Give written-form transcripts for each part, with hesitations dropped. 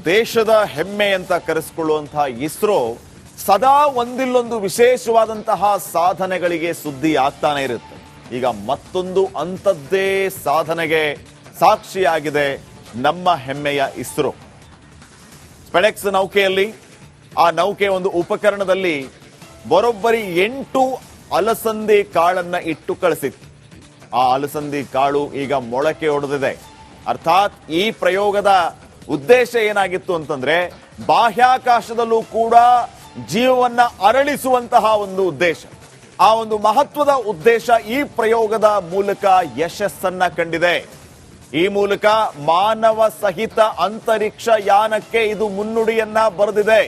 ದೇಶದ ಹೆಮ್ಮೆ ಅಂತ ಕರೆಸಿಕೊಳ್ಳುವಂತಹ ಇಸ್ರೋ ಸದಾ ಒಂದಿಲ್ಲೊಂದು ವಿಶೇಷವಾದಂತಹ ಸಾಧನೆಗಳಿಗೆ ಸುದ್ದಿ ಆಗ್ತಾನೆ ಇರುತ್ತೆ. ಈಗ ಮತ್ತೊಂದು ಅಂಥದ್ದೇ ಸಾಧನೆಗೆ ಸಾಕ್ಷಿಯಾಗಿದೆ ನಮ್ಮ ಹೆಮ್ಮೆಯ ಇಸ್ರೋ. ಸ್ಪೆಡೆಕ್ಸ್ ನೌಕೆಯಲ್ಲಿ ಆ ನೌಕೆ ಒಂದು ಉಪಕರಣದಲ್ಲಿ ಬರೋಬ್ಬರಿ 8 ಅಲಸಂದಿ ಕಾಳನ್ನ ಇಟ್ಟು ಕಳಿಸಿತ್ತು. ಆ ಅಲಸಂದಿ ಕಾಳು ಈಗ ಮೊಳಕೆ ಹೊಡೆದಿದೆ. ಅರ್ಥಾತ್ ಈ ಪ್ರಯೋಗದ ಉದ್ದೇಶ ಏನಾಗಿತ್ತು ಅಂತಂದ್ರೆ ಬಾಹ್ಯಾಕಾಶದಲ್ಲೂ ಕೂಡ ಜೀವವನ್ನ ಅರಳಿಸುವಂತಹ ಒಂದು ಉದ್ದೇಶ. ಆ ಒಂದು ಮಹತ್ವದ ಉದ್ದೇಶ ಈ ಪ್ರಯೋಗದ ಮೂಲಕ ಯಶಸ್ಸನ್ನ ಕಂಡಿದೆ. ಈ ಮೂಲಕ ಮಾನವ ಸಹಿತ ಅಂತರಿಕ್ಷ ಯಾನಕ್ಕೆ ಇದು ಮುನ್ನುಡಿಯನ್ನ ಬರೆದಿದೆ.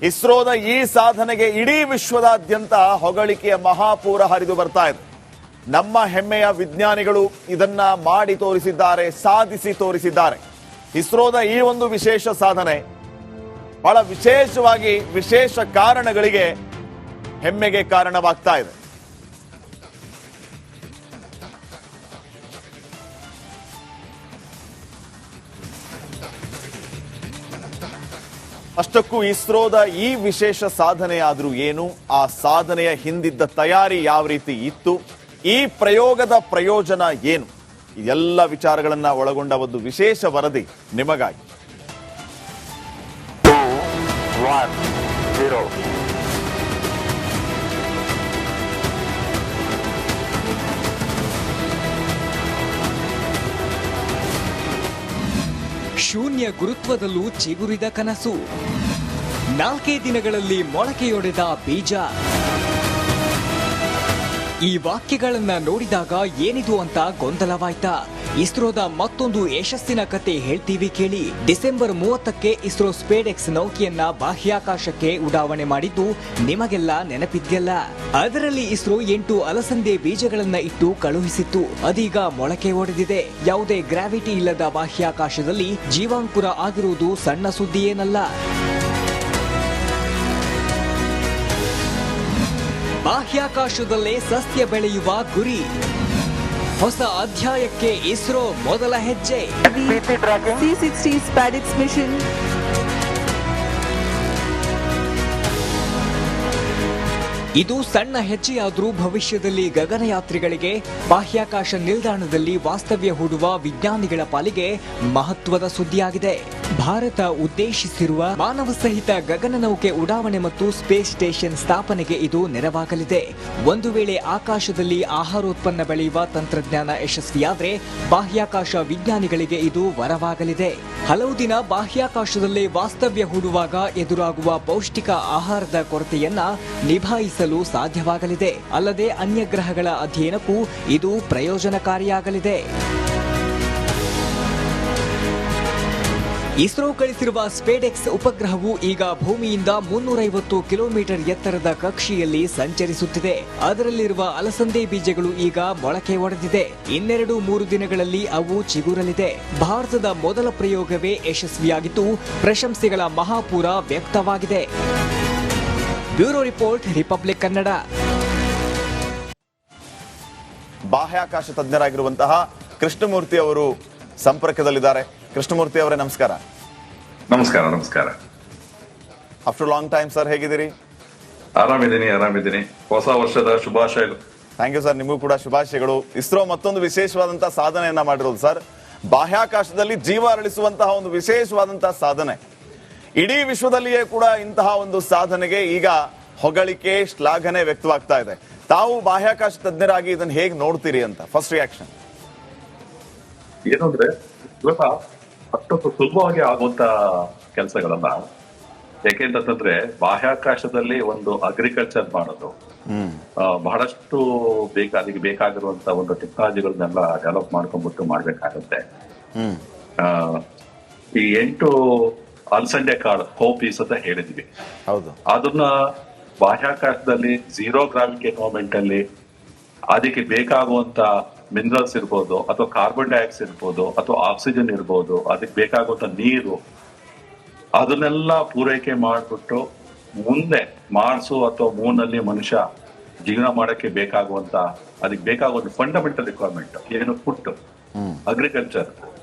ಇಸ್ರೋದ ಈ ಸಾಧನೆಗೆ ಇಡೀ ವಿಶ್ವದಾದ್ಯಂತ ಹೊಗಳಿಕೆಯ ಮಹಾಪೂರ ಹರಿದು ಬರ್ತಾ ಇದೆ. ನಮ್ಮ ಹೆಮ್ಮೆಯ ವಿಜ್ಞಾನಿಗಳು ಇದನ್ನ ಮಾಡಿ ತೋರಿಸಿದ್ದಾರೆ, ಸಾಧಿಸಿ ತೋರಿಸಿದ್ದಾರೆ. ಇಸ್ರೋದ ಈ ಒಂದು ವಿಶೇಷ ಸಾಧನೆ ಬಹಳ ವಿಶೇಷವಾಗಿ ವಿಶೇಷ ಕಾರಣಗಳಿಗೆ ಹೆಮ್ಮೆಗೆ ಕಾರಣವಾಗ್ತಾ ಇದೆ. ಅಷ್ಟಕ್ಕೂ ಇಸ್ರೋದ ಈ ವಿಶೇಷ ಸಾಧನೆ ಆದ್ರೂ ಏನು, ಆ ಸಾಧನೆಯ ಹಿಂದಿದ್ದ ತಯಾರಿ ಯಾವ ರೀತಿ ಇತ್ತು, ಈ ಪ್ರಯೋಗದ ಪ್ರಯೋಜನ ಏನು, ಇದೆಲ್ಲ ವಿಚಾರಗಳನ್ನ ಒಳಗೊಂಡ ಒಂದು ವಿಶೇಷ ವರದಿ ನಿಮಗಾಗಿ. 2, 1, 0. ಶೂನ್ಯ ಗುರುತ್ವದಲ್ಲೂ ಚಿಗುರಿದ ಕನಸು, 4 ದಿನಗಳಲ್ಲಿ ಮೊಳಕೆಯೊಡೆದ ಬೀಜ. ಈ ವಾಕ್ಯಗಳನ್ನ ನೋಡಿದಾಗ ಏನಿದು ಅಂತ ಗೊಂದಲವಾಯ್ತಾ? ಇಸ್ರೋದ ಮತ್ತೊಂದು ಯಶಸ್ಸಿನ ಕತೆ ಹೇಳ್ತೀವಿ ಕೇಳಿ. ಡಿಸೆಂಬರ್ 30ಕ್ಕೆ ಇಸ್ರೋ ಸ್ಪೇಡೆಕ್ಸ್ ನೌಕೆಯನ್ನ ಬಾಹ್ಯಾಕಾಶಕ್ಕೆ ಉಡಾವಣೆ ಮಾಡಿದ್ದು ನಿಮಗೆಲ್ಲ ನೆನಪಿದ್ಯಲ್ಲ. ಅದರಲ್ಲಿ ಇಸ್ರೋ 8 ಅಲಸಂದೆ ಬೀಜಗಳನ್ನ ಇಟ್ಟು ಕಳುಹಿಸಿತ್ತು. ಅದೀಗ ಮೊಳಕೆ ಒಡೆದಿದೆ. ಯಾವುದೇ ಗ್ರಾವಿಟಿ ಇಲ್ಲದ ಬಾಹ್ಯಾಕಾಶದಲ್ಲಿ ಜೀವಾಂಕುರ ಆಗಿರುವುದು ಸಣ್ಣ ಸುದ್ದಿಯೇನಲ್ಲ. ಬಾಹ್ಯಾಕಾಶದಲ್ಲೇ ಸಸ್ಯ ಬೆಳೆಯುವ ಗುರಿ. ಹೊಸ ಅಧ್ಯಾಯಕ್ಕೆ ಇಸ್ರೋ ಮೊದಲ ಹೆಜ್ಜೆ. C-60 SpaceX mission. ಇದು ಸಣ್ಣ ಹೆಜ್ಜೆಯಾದ್ರೂ ಭವಿಷ್ಯದಲ್ಲಿ ಗಗನಯಾತ್ರಿಗಳಿಗೆ ಬಾಹ್ಯಾಕಾಶ ನಿಲ್ದಾಣದಲ್ಲಿ ವಾಸ್ತವ್ಯ ಹೂಡುವ ವಿಜ್ಞಾನಿಗಳ ಪಾಲಿಗೆ ಮಹತ್ವದ ಸುದ್ದಿಯಾಗಿದೆ. ಭಾರತ ಉದ್ದೇಶಿಸಿರುವ ಮಾನವ ಸಹಿತ ಗಗನನೌಕೆ ಉಡಾವಣೆ ಮತ್ತು ಸ್ಪೇಸ್ ಸ್ಟೇಷನ್ ಸ್ಥಾಪನೆಗೆ ಇದು ನೆರವಾಗಲಿದೆ. ಒಂದು ವೇಳೆ ಆಕಾಶದಲ್ಲಿ ಆಹಾರೋತ್ಪನ್ನ ಬೆಳೆಯುವ ತಂತ್ರಜ್ಞಾನ ಯಶಸ್ವಿಯಾದ್ರೆ ಬಾಹ್ಯಾಕಾಶ ವಿಜ್ಞಾನಿಗಳಿಗೆ ಇದು ವರವಾಗಲಿದೆ. ಹಲವು ದಿನ ಬಾಹ್ಯಾಕಾಶದಲ್ಲೇ ವಾಸ್ತವ್ಯ ಹೂಡುವಾಗ ಎದುರಾಗುವ ಪೌಷ್ಟಿಕ ಆಹಾರದ ಕೊರತೆಯನ್ನ ನಿಭಾಯಿಸಲು ಸಾಧ್ಯವಾಗಲಿದೆ. ಅಲ್ಲದೆ ಅನ್ಯ ಗ್ರಹಗಳ ಅಧ್ಯಯನಕ್ಕೂ ಇದು ಪ್ರಯೋಜನಕಾರಿಯಾಗಲಿದೆ. ಇಸ್ರೋ ಕಳಿಸಿರುವ ಸ್ಪೇಡೆಕ್ಸ್ ಉಪಗ್ರಹವು ಈಗ ಭೂಮಿಯಿಂದ 350 ಕಿಲೋಮೀಟರ್ ಎತ್ತರದ ಕಕ್ಷೆಯಲ್ಲಿ ಸಂಚರಿಸುತ್ತಿದೆ. ಅದರಲ್ಲಿರುವ ಅಲಸಂದೆ ಬೀಜಗಳು ಈಗ ಮೊಳಕೆ ಒಡೆದಿದೆ. 2-3 ದಿನಗಳಲ್ಲಿ ಅವು ಚಿಗುರಲಿದೆ. ಭಾರತದ ಮೊದಲ ಪ್ರಯೋಗವೇ ಯಶಸ್ವಿಯಾಗಿದ್ದು ಪ್ರಶಂಸೆಗಳ ಮಹಾಪೂರ ವ್ಯಕ್ತವಾಗಿದೆ. Bureau report, republic Kannada. ಬಾಹ್ಯಾಕಾಶ ತಜ್ಞರಾಗಿರುವಂತಹ ಕೃಷ್ಣಮೂರ್ತಿ ಅವರು ಸಂಪರ್ಕದಲ್ಲಿದ್ದಾರೆ. ಕೃಷ್ಣಮೂರ್ತಿ ಅವರೇ ನಮಸ್ಕಾರ. ನಮಸ್ಕಾರ. ನಮಸ್ಕಾರ. ಆಫ್ಟರ್ ಲಾಂಗ್ ಟೈಮ್ ಸರ್, ಹೇಗಿದ್ದೀರಿ? ಆರಾಮಿದ್ದೀನಿ. ಹೊಸ ವರ್ಷದ ಶುಭಾಶಯಗಳು. ಥ್ಯಾಂಕ್ ಯು ಸರ್, ನಿಮಗೂ ಕೂಡ ಶುಭಾಶಯಗಳು. ಇಸ್ರೋ ಮತ್ತೊಂದು ವಿಶೇಷವಾದಂತಹ ಸಾಧನೆಯನ್ನ ಮಾಡಿರೋದು ಸರ್. ಬಾಹ್ಯಾಕಾಶದಲ್ಲಿ ಜೀವ ಅರಳಿಸುವಂತಹ ಒಂದು ವಿಶೇಷವಾದಂತಹ ಸಾಧನೆ. ಇಡೀ ವಿಶ್ವದಲ್ಲಿಯೇ ಕೂಡ ಇಂತಹ ಒಂದು ಸಾಧನೆಗೆ ಈಗ ಹೊಗಳಿಕೆ, ಶ್ಲಾಘನೆ ವ್ಯಕ್ತವಾಗ್ತಾ ಇದೆ. ತಾವು ಬಾಹ್ಯಾಕಾಶ ತಜ್ಞರಾಗಿ ಇದನ್ನು ಹೇಗೆ ನೋಡ್ತೀರಿ ಅಂತ ಫಸ್ಟ್ ರಿಯಾಕ್ಷನ್? ಏನಂದ್ರೆ ಇವಾಗ ಅಷ್ಟೊಂದು ಸುಲಭವಾಗಿ ಆಗುವಂತ ಕೆಲಸಗಳಲ್ಲ. ಯಾಕೆಂತಂದ್ರೆ ಬಾಹ್ಯಾಕಾಶದಲ್ಲಿ ಒಂದು ಅಗ್ರಿಕಲ್ಚರ್ ಮಾಡೋದು ಬಹಳಷ್ಟು ಅದಕ್ಕೆ ಬೇಕಾಗಿರುವಂತ ಒಂದು ಟೆಕ್ನಾಲಜಿಗಳನ್ನೆಲ್ಲ ಡೆವಲಪ್ ಮಾಡ್ಕೊಂಡ್ಬಿಟ್ಟು ಮಾಡ್ಬೇಕಾಗುತ್ತೆ. ಈ 8 ಅಲಸಂದೆ ಕಾಳು ಹೋಪೀಸ್ ಅಂತ ಹೇಳಿದ್ವಿ. ಹೌದು. ಅದನ್ನ ಬಾಹ್ಯಾಕಾಶದಲ್ಲಿ 0 ಗ್ರಾವಿಟಿ ಎನ್ವೈರನ್ಮೆಂಟ್ ಅಲ್ಲಿ ಅದಕ್ಕೆ ಬೇಕಾಗುವಂತ ಮಿನರಲ್ಸ್ ಇರ್ಬೋದು, ಅಥವಾ ಕಾರ್ಬನ್ ಡೈಆಕ್ಸೈಡ್ ಇರ್ಬೋದು, ಅಥವಾ ಆಕ್ಸಿಜನ್ ಇರ್ಬೋದು, ಅದಕ್ಕೆ ಬೇಕಾಗುವಂತ ನೀರು, ಅದನ್ನೆಲ್ಲ ಪೂರೈಕೆ ಮಾಡ್ಬಿಟ್ಟು ಮುಂದೆ ಮಾರ್ಸು ಅಥವಾ ಮೂನಲ್ಲಿ ಮನುಷ್ಯ ಜೀವನ ಮಾಡಕ್ಕೆ ಬೇಕಾಗುವಂತ ಅದಕ್ಕೆ ಬೇಕಾಗುವಂತ ಫಂಡಮೆಂಟಲ್ ರಿಕ್ವೈರ್ಮೆಂಟ್ ಏನು, ಫುಡ್, ಅಗ್ರಿಕಲ್ಚರ್,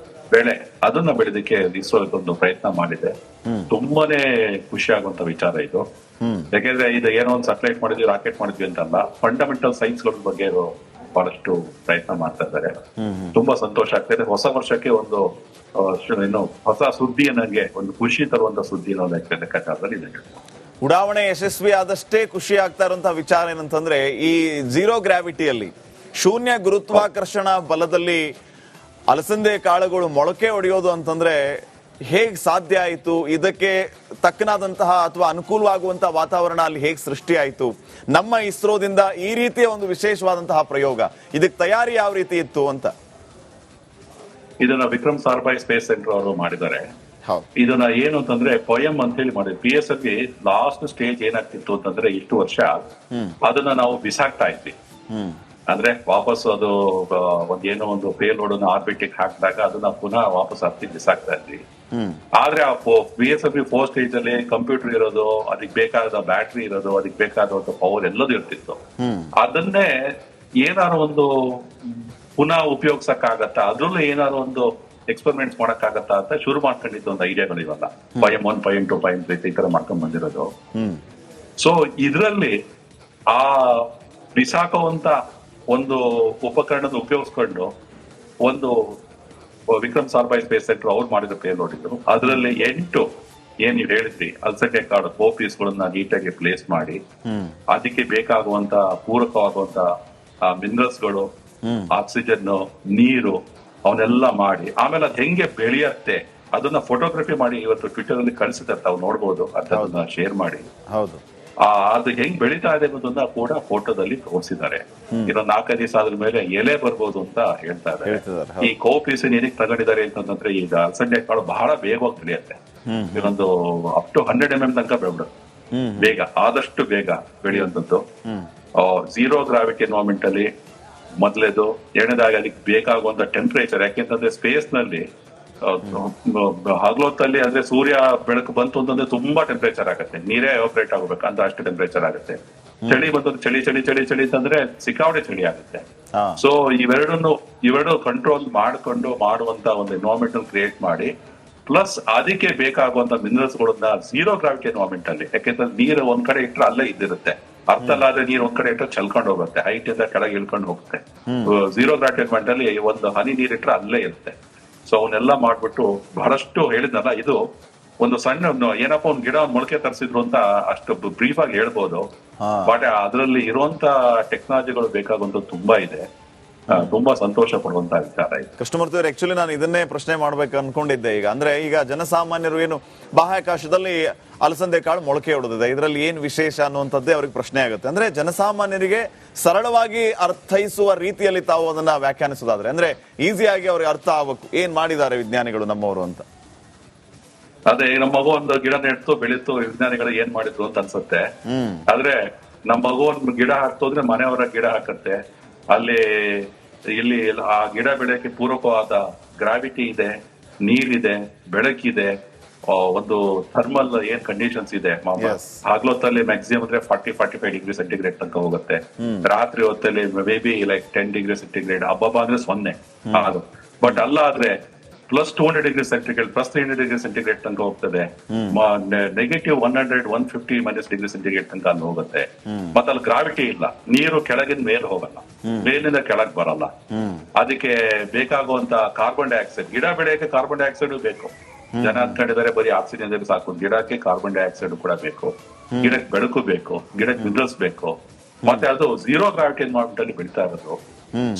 ಬೆಳೆ ಅದನ್ನ ಬೆಳೆದಕ್ಕೆ ಇಸ್ರೋ ಒಂದು ಪ್ರಯತ್ನ ಮಾಡಿದೆ. ತುಂಬಾನೇ ಖುಷಿ ಆಗುವಂತ ವಿಚಾರ ಇದು. ಯಾಕೆಂದ್ರೆ ಇದು ಏನೋ ಒಂದು ಸೆಟಲೈಟ್ ಮಾಡಿದ್ವಿ, ರಾಕೆಟ್ ಮಾಡಿದ್ವಿ ಅಂತಲ್ಲ, ಫಂಡಮೆಂಟಲ್ ಸೈನ್ಸ್ ಗಳ ಬಗ್ಗೆ ಬಹಳಷ್ಟು ಪ್ರಯತ್ನ ಮಾಡ್ತಾ ಇದ್ದಾರೆ. ತುಂಬಾ ಸಂತೋಷ ಆಗ್ತಾ ಇದೆ. ಹೊಸ ವರ್ಷಕ್ಕೆ ಒಂದು ಏನು ಹೊಸ ಸುದ್ದಿ, ನನಗೆ ಒಂದು ಖುಷಿ ತರುವಂತ ಸುದ್ದಿ ಲೆಕ್ಕಾಚಾರದಲ್ಲಿ ಇದೆ. ಉಡಾವಣೆ ಯಶಸ್ವಿ ಆದಷ್ಟೇ ಖುಷಿ ಆಗ್ತಾ ಇರುವಂತಹ ವಿಚಾರ ಏನಂತಂದ್ರೆ, ಈ ಝೀರೋ ಗ್ರಾವಿಟಿಯಲ್ಲಿ, ಶೂನ್ಯ ಗುರುತ್ವಾಕರ್ಷಣ ಬಲದಲ್ಲಿ ಅಲಸಂದೆ ಕಾಳುಗಳು ಮೊಳಕೆ ಹೊಡೆಯೋದು ಅಂತಂದ್ರೆ ಹೇಗ್ ಸಾಧ್ಯ ಆಯಿತು? ಇದಕ್ಕೆ ತಕ್ಕನಾದಂತಹ ಅಥವಾ ಅನುಕೂಲವಾಗುವಂತಹ ವಾತಾವರಣ ಅಲ್ಲಿ ಹೇಗೆ ಸೃಷ್ಟಿ ಆಯಿತು? ನಮ್ಮ ಇಸ್ರೋದಿಂದ ಈ ರೀತಿಯ ಒಂದು ವಿಶೇಷವಾದಂತಹ ಪ್ರಯೋಗ, ಇದಕ್ಕೆ ತಯಾರಿ ಯಾವ ರೀತಿ ಇತ್ತು ಅಂತ? ಇದನ್ನ ವಿಕ್ರಮ್ ಸಾರಾಭಾಯಿ ಸ್ಪೇಸ್ ಸೆಂಟರ್ ಅವರು ಮಾಡಿದ್ದಾರೆ. ಇದನ್ನ ಏನು ಅಂತಂದ್ರೆ ಪೊಯಂ ಅಂತ ಹೇಳಿ ಮಾಡಿದ್ವಿ. PSLV ಲಾಸ್ಟ್ ಸ್ಟೇಜ್ ಏನಾಗ್ತಿತ್ತು ಅಂತಂದ್ರೆ, ಇಷ್ಟು ವರ್ಷ ಅದನ್ನ ನಾವು ಬಿಸಾಕ್ತಾ ಇದ್ವಿ. ಅಂದ್ರೆ ವಾಪಸ್ ಅದು ಏನೋ ಒಂದು ಪೇಲೋಡ್ ಆರ್ಬಿಟಿಗೆ ಹಾಕಿದಾಗ ಅದನ್ನ ಪುನಃ ವಾಪಸ್ ಹತ್ತಿ ಬಿಸಾಕ್ತಾ ಇದ್ವಿ. ಆದ್ರೆ ಆ PSLV 4 ಸ್ಟೇಜ್ ಅಲ್ಲಿ ಕಂಪ್ಯೂಟರ್ ಇರೋದು, ಅದಕ್ಕೆ ಬೇಕಾದ ಬ್ಯಾಟ್ರಿ ಇರೋದು, ಅದಕ್ಕೆ ಬೇಕಾದಂತ ಪವರ್ ಎಲ್ಲದೂ ಇರ್ತಿತ್ತು. ಅದನ್ನೇ ಏನಾದ್ರು ಒಂದು ಪುನಃ ಉಪಯೋಗಿಸಕ್ಕಾಗತ್ತಾ, ಅದ್ರಲ್ಲೂ ಏನಾದ್ರು ಒಂದು ಎಕ್ಸ್ಪೆರಿಮೆಂಟ್ಸ್ ಮಾಡಕ್ಕಾಗತ್ತಾ ಅಂತ ಶುರು ಮಾಡ್ಕೊಂಡಿದ್ದು ಒಂದು ಐಡಿಯಾಗಳು ಇವೆಲ್ಲ. ಪಯಂ 1, ಪಯಂ 2, ಪಯಂ 3 ಈ ತರ ಮಾಡ್ಕೊಂಡ್ ಬಂದಿರೋದು. ಸೊ ಇದ್ರಲ್ಲಿ ಆ ಬಿಸಾಕುವಂತ ಒಂದು ಉಪಕರಣದ ಉಪಯೋಗಿಸ್ಕೊಂಡು ಒಂದು ವಿಕ್ರಮ್ ಸಾರಾಭಾಯಿ ಸ್ಪೇಸ್ ಸೆಂಟರ್ ಅವ್ರು ಮಾಡಿದ ಪೇಲೋಡ್ ಇದ್ರು. ಅದರಲ್ಲಿ 8 ಏನ್ ನೀವು ಹೇಳಿದ್ರಿ ಅಲಸಂದೆ ಕಾಳು ಪೀಸ್ ಗಳನ್ನ ನೀಟಾಗಿ ಪ್ಲೇಸ್ ಮಾಡಿ, ಅದಕ್ಕೆ ಬೇಕಾಗುವಂತ ಪೂರಕವಾಗುವಂತ ಮಿನರಲ್ಸ್ ಗಳು, ಆಕ್ಸಿಜನ್, ನೀರು ಅವನ್ನೆಲ್ಲ ಮಾಡಿ, ಆಮೇಲೆ ಅದ್ ಹೆಂಗೆ ಬೆಳೆಯತ್ತೆ ಅದನ್ನ ಫೋಟೋಗ್ರಫಿ ಮಾಡಿ ಇವತ್ತು ಟ್ವಿಟರ್ ಅಲ್ಲಿ ಕಳಿಸಿದ್ದಾರೆ, ತಾವು ನೋಡ್ಬೋದು. ಅದನ್ನ ಶೇರ್ ಮಾಡಿ ಅದು ಹೆಂಗ್ ಬೆಳೀತಾ ಇದೆ ಅನ್ನೋದನ್ನ ಕೂಡ ಫೋಟೋದಲ್ಲಿ ತೋರಿಸಿದ್ದಾರೆ. ಇನ್ನೊಂದು 4-5 ದಿವಸ ಆದ್ರ ಮೇಲೆ ಎಲೆ ಬರ್ಬೋದು ಅಂತ ಹೇಳ್ತಾ ಇದ್ದಾರೆ. ಈ ಕೋಪೀಸ್ ಏನಕ್ಕೆ ತಗೊಂಡಿದ್ದಾರೆ ಅಂತಂದ್ರೆ, ಈಗ ಅಲಸಂದೆ ಕಾಳು ಬಹಳ ವೇಗವಾಗಿ ಬೆಳೆಯುತ್ತೆ. ಇನ್ನೊಂದು ಅಪ್ ಟು 100 mm ತನಕ ಬೆಳೆಬಿಡುತ್ತೆ, ಬೇಗ, ಆದಷ್ಟು ಬೇಗ ಬೆಳೆಯುವಂಥದ್ದು. ಝೀರೋ ಗ್ರಾವಿಟಿ ಎನ್ವೈರನ್ಮೆಂಟ್ ಅಲ್ಲಿ ಮೊದಲೇದು. ಎರಡನೇದಾಗಿ ಅದಕ್ಕೆ ಬೇಕಾಗುವಂತ ಟೆಂಪರೇಚರ್, ಯಾಕೆಂತಂದ್ರೆ ಸ್ಪೇಸ್ ನಲ್ಲಿ ಹಗಲೊತ್ತಲ್ಲಿ ಅಂದ್ರೆ ಸೂರ್ಯ ಬೆಳಕು ಬಂತು ಅಂತಂದ್ರೆ ತುಂಬಾ ಟೆಂಪರೇಚರ್ ಆಗುತ್ತೆ, ನೀರೇ ಎವಾಪರೇಟ್ ಆಗಬೇಕು ಅಂತ ಅಷ್ಟು ಟೆಂಪರೇಚರ್ ಆಗುತ್ತೆ. ಚಳಿ ಬಂತಂದ್ರೆ ಚಳಿ ಚಳಿ ಚಳಿ ಚಳಿ ಅಂತಂದ್ರೆ ಸಿಕ್ಕಾಪಟ್ಟೆ ಚಳಿ ಆಗುತ್ತೆ. ಸೊ ಇವೆರಡು ಕಂಟ್ರೋಲ್ ಮಾಡ್ಕೊಂಡು ಮಾಡುವಂತ ಒಂದು ಎನ್ವೈರನ್ಮೆಂಟ್ ಕ್ರಿಯೇಟ್ ಮಾಡಿ, ಪ್ಲಸ್ ಅದಕ್ಕೆ ಬೇಕಾಗುವಂತ ಮಿನರಲ್ಸ್ ಗಳನ್ನ ಝೀರೋ ಗ್ರಾವಿಟಿ ಎನ್ವೈರನ್ಮೆಂಟ್ ಅಲ್ಲಿ, ಯಾಕೆಂದ್ರೆ ನೀರು ಒಂದ್ ಕಡೆ ಇಟ್ಟರೆ ಅಲ್ಲೇ ಇದ್ದಿರುತ್ತೆ. ಅರ್ಥ ಅಲ್ಲಾದ್ರೆ ನೀರು ಒಂದ್ ಕಡೆ ಇಟ್ಟರೆ ಚಲ್ಕೊಂಡು ಹೋಗುತ್ತೆ, ಹೈಟ್ ಇಂದ ಕೆಳಗೆ ಇಳ್ಕೊಂಡು ಹೋಗುತ್ತೆ. ಝೀರೋ ಗ್ರಾವಿಟಿ ಎನ್ವೈರನ್ಮೆಂಟ್ ಅಲ್ಲಿ ಒಂದು ಹನಿ ನೀರ್ ಇಟ್ಟರೆ ಅಲ್ಲೇ ಇರುತ್ತೆ. ಸೊ ಅವನ್ನೆಲ್ಲ ಮಾಡ್ಬಿಟ್ಟು ಬಹಳಷ್ಟು ಹೇಳಿದ್ನಲ್ಲ, ಇದು ಒಂದು ಸಣ್ಣ ಏನಪ್ಪ ಒಂದ್ ಗಿಡ ಮೊಳಕೆ ತರಿಸಿದ್ರು ಅಂತ ಅಷ್ಟು ಬ್ರೀಫ್ ಆಗಿ ಹೇಳ್ಬೋದು. ಬಟ್ ಅದರಲ್ಲಿ ಇರುವಂತ ಟೆಕ್ನಾಲಜಿಗಳು ಬೇಕಾಗುವಂತ ತುಂಬಾ ಇದೆ. ತುಂಬಾ ಸಂತೋಷ ಪಡುವಂತ ವಿಚಾರ ಇದೆ. ಕೃಷ್ಣಮೂರ್ತಿ ಅವರು, ಆಕ್ಚುಲಿ ನಾನು ಇದನ್ನೇ ಪ್ರಶ್ನೆ ಮಾಡ್ಬೇಕು ಅನ್ಕೊಂಡಿದ್ದೆ. ಈಗ ಅಂದ್ರೆ ಈಗ ಜನಸಾಮಾನ್ಯರು ಏನು ಬಾಹ್ಯಾಕಾಶದಲ್ಲಿ ಅಲಸಂದೆ ಕಾಳು ಮೊಳಕೆ ಹೊಡೆದಿದೆ, ಇದರಲ್ಲಿ ಏನ್ ವಿಶೇಷ ಅನ್ನುವಂಥದ್ದೇ ಅವ್ರಿಗೆ ಪ್ರಶ್ನೆ ಆಗುತ್ತೆ. ಅಂದ್ರೆ ಜನಸಾಮಾನ್ಯರಿಗೆ ಸರಳವಾಗಿ ಅರ್ಥೈಸುವ ರೀತಿಯಲ್ಲಿ ತಾವು ಅದನ್ನ ವ್ಯಾಖ್ಯಾನಿಸೋದಾದ್ರೆ, ಅಂದ್ರೆ ಈಸಿಯಾಗಿ ಅವ್ರಿಗೆ ಅರ್ಥ ಆಗ್ಬೇಕು, ಏನ್ ಮಾಡಿದ್ದಾರೆ ವಿಜ್ಞಾನಿಗಳು ನಮ್ಮವರು ಅಂತ. ಅದೇ ನಮ್ಮ ಮಗು ಒಂದು ಗಿಡ ನೆಡ್ತು ಬೆಳೀತು, ವಿಜ್ಞಾನಿಗಳು ಏನ್ ಮಾಡಿದ್ರು ಅಂತ ಅನ್ಸುತ್ತೆ. ಆದ್ರೆ ನಮ್ಮ ಮಗು ಒಂದು ಗಿಡ ಹಾಕ್ತು ಅಂದ್ರೆ ಮನೆಯವರ ಗಿಡ ಹಾಕತ್ತೆ. ಇಲ್ಲಿ ಆ ಗಿಡ ಬೆಳೆಯಕ್ಕೆ ಪೂರಕವಾದ ಗ್ರಾವಿಟಿ ಇದೆ, ನೀರಿದೆ, ಬೆಳಕಿದೆ, ಒಂದು ಥರ್ಮಲ್ ಏನ್ ಕಂಡೀಷನ್ಸ್ ಇದೆ. ಹಗಲೊತ್ತಲ್ಲಿ ಮ್ಯಾಕ್ಸಿಮಮ್ ಅಂದ್ರೆ 40-45 ಡಿಗ್ರಿ ಸೆಂಟಿಗ್ರೇಡ್ ತನಕ ಹೋಗುತ್ತೆ. ರಾತ್ರಿ ಹೊತ್ತಲ್ಲಿ ಮೇಬಿ ಲೈಕ್ 10 ಡಿಗ್ರಿ ಸೆಂಟಿಗ್ರೇಡ್, ಹಬ್ಬ ಅಂದ್ರೆ 0 ಅದು. ಬಟ್ ಅಲ್ಲ ಆದ್ರೆ +200 ಡಿಗ್ರಿ ಸೆಂಟಿಗ್ರೇಡ್, +300 ಡಿಗ್ರಿ ಸೆಂಟಿಗ್ರೇಡ್ ತನಕ ಹೋಗ್ತದೆ. -100, 150 ಡಿಗ್ರಿ ಸೆಂಟಿಗ್ರೇಡ್ ತನಕ ಅಲ್ಲಿ ಹೋಗುತ್ತೆ. ಮತ್ತೆ ಅಲ್ಲಿ ಗ್ರಾವಿಟಿ ಇಲ್ಲ, ನೀರು ಕೆಳಗಿನ ಮೇಲೆ ಹೋಗಲ್ಲ, ಮೇಲಿಂದ ಕೆಳಗ್ ಬರಲ್ಲ. ಅದಕ್ಕೆ ಬೇಕಾಗುವಂತ ಕಾರ್ಬನ್ ಡೈಆಕ್ಸೈಡ್, ಗಿಡ ಬೆಳೆಯಕ್ಕೆ ಕಾರ್ಬನ್ ಡೈಆಕ್ಸೈಡ್ ಬೇಕು. ಜನ ಅನ್ಕೊಂಡಿದ್ದಾರೆ ಬರೀ ಆಕ್ಸಿಜನ್ ಸಾಕು, ಗಿಡಕ್ಕೆ ಕಾರ್ಬನ್ ಡೈಆಕ್ಸೈಡ್ ಕೂಡ ಬೇಕು, ಗಿಡಕ್ಕೆ ಬೆಳಕು ಬೇಕು, ಗಿಡಕ್ಕೆ ಮಿನರಲ್ಸ್ ಬೇಕು. ಮತ್ತೆ ಅದು ಝೀರೋ ಗ್ರಾವಿಟಿ ಎನ್ವೈರನ್ಮೆಂಟ್ ಅಲ್ಲಿ ಬೆಳೀತಾ ಇರೋದು.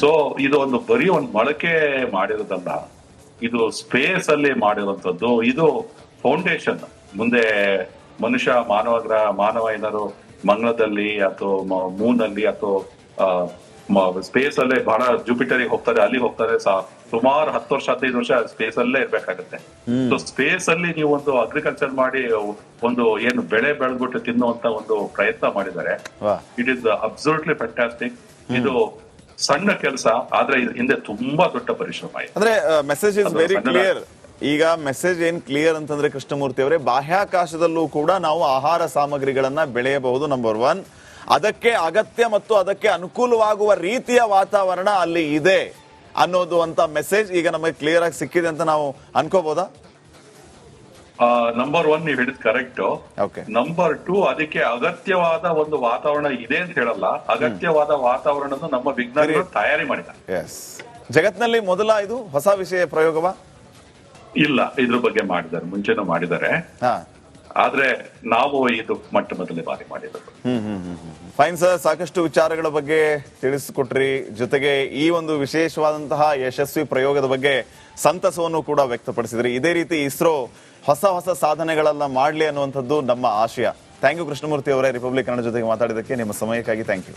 ಸೊ ಇದು ಒಂದು ಬರೀ ಒಂದು ಮೊಳಕೆ ಮಾಡಿರೋದಲ್ಲ, ಇದು ಸ್ಪೇಸ್ ಅಲ್ಲಿ ಮಾಡಿರುವಂತದ್ದು. ಇದು ಫೌಂಡೇಶನ್. ಮುಂದೆ ಮನುಷ್ಯ ಮಾನವ ಏನಾದ್ರು ಮಂಗಳದಲ್ಲಿ ಅಥವಾ ಮೂನ್ ಅಲ್ಲಿ ಅಥವಾ ಸ್ಪೇಸ್ ಅಲ್ಲೇ ಬಹಳ ಜುಪಿಟರ್ಗೆ ಹೋಗ್ತಾರೆ, ಅಲ್ಲಿ ಹೋಗ್ತಾರೆ, ಸುಮಾರು 10 ವರ್ಷ 15 ವರ್ಷ ಸ್ಪೇಸ್ ಅಲ್ಲೇ ಇರ್ಬೇಕಾಗತ್ತೆ. ಸೊ ಸ್ಪೇಸ್ ಅಲ್ಲಿ ನೀವು ಒಂದು ಅಗ್ರಿಕಲ್ಚರ್ ಮಾಡಿ ಒಂದು ಏನು ಬೆಳೆ ಬೆಳೆದ್ಬಿಟ್ಟು ತಿನ್ನುವಂತ ಒಂದು ಪ್ರಯತ್ನ ಮಾಡಿದ್ದಾರೆ. It is absolutely fantastic. ಇದು ಸಣ್ಣ ಕೆಲಸ, ಆದ್ರೆ ಹಿಂದೆ ತುಂಬಾ ದೊಡ್ಡ ಪರಿಶ್ರಮ ಇದೆ. ಅಂದ್ರೆ ಮೆಸೇಜ್ ಇಸ್ ವೆರಿ ಕ್ಲಿಯರ್. ಈಗ ಮೆಸೇಜ್ ಏನ್ ಕ್ಲಿಯರ್ ಅಂತಂದ್ರೆ ಕೃಷ್ಣಮೂರ್ತಿ ಅವರೇ, ಬಾಹ್ಯಾಕಾಶದಲ್ಲೂ ಕೂಡ ನಾವು ಆಹಾರ ಸಾಮಗ್ರಿಗಳನ್ನ ಬೆಳೆಯಬಹುದು. ನಂಬರ್ 1, ಅದಕ್ಕೆ ಅಗತ್ಯ ಮತ್ತು ಅದಕ್ಕೆ ಅನುಕೂಲವಾಗುವ ರೀತಿಯ ವಾತಾವರಣ ಅಲ್ಲಿ ಇದೆ. ಅನ್ನೋದು ಅಂತ ಮೆಸೇಜ್ ಈಗ ನಮಗೆ ಕ್ಲಿಯರ್ ಆಗಿ ಸಿಕ್ಕಿದೆ ಅಂತ ನಾವು ಅನ್ಕೋಬಹುದಾ? ನಂಬರ್ 1 ನೀವು ಹೇಳಿದ್ ಕರೆಕ್ಟ್. Okay. ನಂಬರ್ 2 ಅದಕ್ಕೆ ಅಗತ್ಯವಾದ ಒಂದು ವಾತಾವರಣ ಇದೆ ಅಂತ ಹೇಳಲ್ಲ, ಅಗತ್ಯವಾದ ವಾತಾವರಣವನ್ನು ನಮ್ಮ ವಿಜ್ಞಾನಿಗಳು ತಯಾರಿ ಮಾಡಿದ್ದಾರೆ. ಎಸ್, ಜಗತ್ನಲ್ಲಿ ಮೊದಲ ಇದು ಹೊಸ ವಿಷಯ ಪ್ರಯೋಗವಾ? ಇಲ್ಲ, ಇದ್ರ ಬಗ್ಗೆ ಮಾಡಿದ್ದಾರೆ, ಮುಂಚೆನೂ ಮಾಡಿದ್ದಾರೆ. ಹಾ, ಆದ್ರೆ ನಾವು ಇದು ಮೊದಲನೇ ಬಾರಿ ಮಾಡಿರೋದು. ಫೈನ್ ಸರ್, ಸಾಕಷ್ಟು ವಿಚಾರಗಳ ಬಗ್ಗೆ ತಿಳಿಸಿಕೊಟ್ರಿ. ಜೊತೆಗೆ ಈ ಒಂದು ವಿಶೇಷವಾದಂತಹ ಯಶಸ್ವಿ ಪ್ರಯೋಗದ ಬಗ್ಗೆ ಸಂತಸವನ್ನು ಕೂಡ ವ್ಯಕ್ತಪಡಿಸಿದ್ರಿ. ಇದೇ ರೀತಿ ಇಸ್ರೋ ಹೊಸ ಹೊಸ ಸಾಧನೆಗಳನ್ನ ಮಾಡಲಿ ಅನ್ನುವಂಥದ್ದು ನಮ್ಮ ಆಶಯ. ಥ್ಯಾಂಕ್ ಯು ಕೃಷ್ಣಮೂರ್ತಿ ಅವರೇ, ರಿಪಬ್ಲಿಕ್ ಕನ್ನಡ ಜೊತೆಗೆ ಮಾತಾಡಿದ್ದಕ್ಕೆ. ನಿಮ್ಮ ಸಮಯಕ್ಕಾಗಿ ಥ್ಯಾಂಕ್ ಯು.